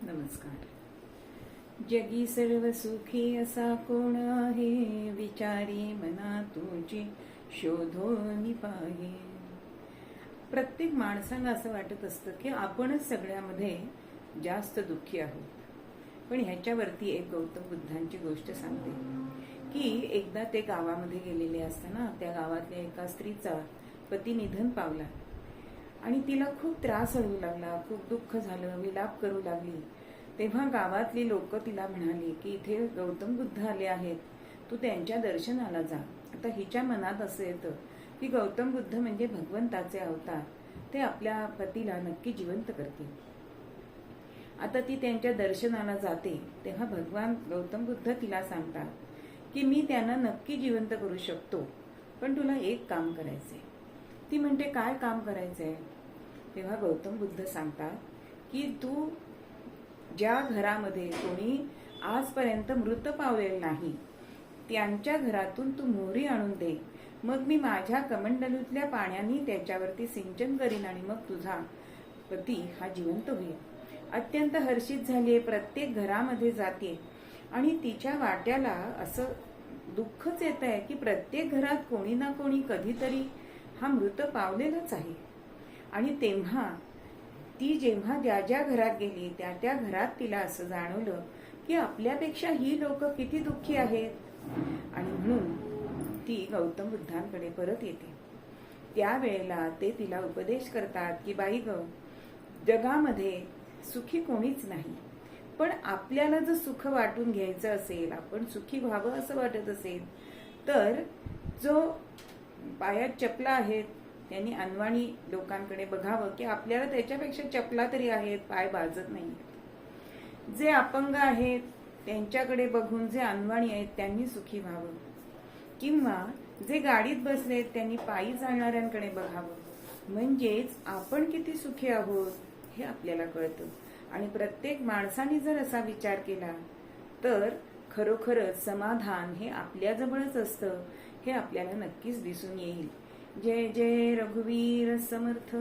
नमस्कार. जगी सर्व सुखी असा कोण आहे, विचारी मना तुझी शोधून पाहे. प्रत्येक माणसाला असं वाटत असतं की आपणच सगळ्यामध्ये जास्त दुःखी आहोत. पण ह्याच्यावरती एक गौतम बुद्धांची गोष्ट सांगते की एकदा ते गावामध्ये गेलेले असताना त्या गावातल्या एका स्त्रीचा पती निधन पावला आणि तिला खूप त्रास होऊ लागला, खूप दुःख झालं, विलाप करू लागली. तेव्हा गावातली लोक तिला म्हणाली की इथे गौतम बुद्ध आले आहेत, तू त्यांच्या दर्शनाला जा. आता हिच्या मनात असं येतं की गौतम बुद्ध म्हणजे भगवंताचे अवतार, ते आपल्या पतीला नक्की जिवंत करतील. आता ती त्यांच्या दर्शनाला जाते तेव्हा भगवान गौतम बुद्ध तिला सांगतात की मी त्यांना नक्की जिवंत करू शकतो, पण तुला एक काम करायचंय. ती म्हणते काय काम करायचंय? तेव्हा गौतम बुद्ध सांगतात की तू ज्या घरामध्ये कोणी आजपर्यंत मृत पावलेलं नाही त्यांच्या घरातून तू मोहरी आणून दे, मग मी माझ्या कमंडलूतल्या पाण्याने त्याच्यावरती सिंचन करीन आणि मग तुझा पती हा जिवंत होईल. अत्यंत हर्षित झालीये, प्रत्येक घरामध्ये जाते आणि तिच्या वाट्याला असं दुःखच येत आहे की प्रत्येक घरात कोणी ना कोणी कधीतरी हा मृत पावलेलाच आहे. आणि तेव्हा ती जेव्हा ज्या ज्या घरात गेली त्या त्या घरात तिला असं जाणवलं की आपल्यापेक्षा ही लोक किती दुःखी आहेत. आणि म्हणून ती गौतम बुद्धांकडे परत येते. त्यावेळेला ते तिला उपदेश करतात की बाई ग, जगामध्ये सुखी कोणीच नाही, पण आपल्याला जर सुख वाटून घ्यायचं असेल, आपण सुखी व्हावं असं वाटत असेल, तर जो पायात चपला आहेत त्यांनी अनवाणी लोकांकडे बघावं की आपल्याला त्याच्यापेक्षा चपला तरी आहेत, पाय बाजत नाही. जे अपंग आहेत त्यांच्याकडे बघून जे अनवाणी आहेत त्यांनी सुखी व्हावं, किंवा जे गाडीत बसलेत त्यांनी पायी जाणाऱ्यांकडे बघावं. म्हणजेच आपण किती सुखी आहोत हे आपल्याला कळतं. आणि प्रत्येक माणसाने जर असा विचार केला तर खरोखरच समाधान हे आपल्याजवळच असतं हे आपल्याला नक्कीच दिसून येईल. जय जय रघुवीर समर्थ.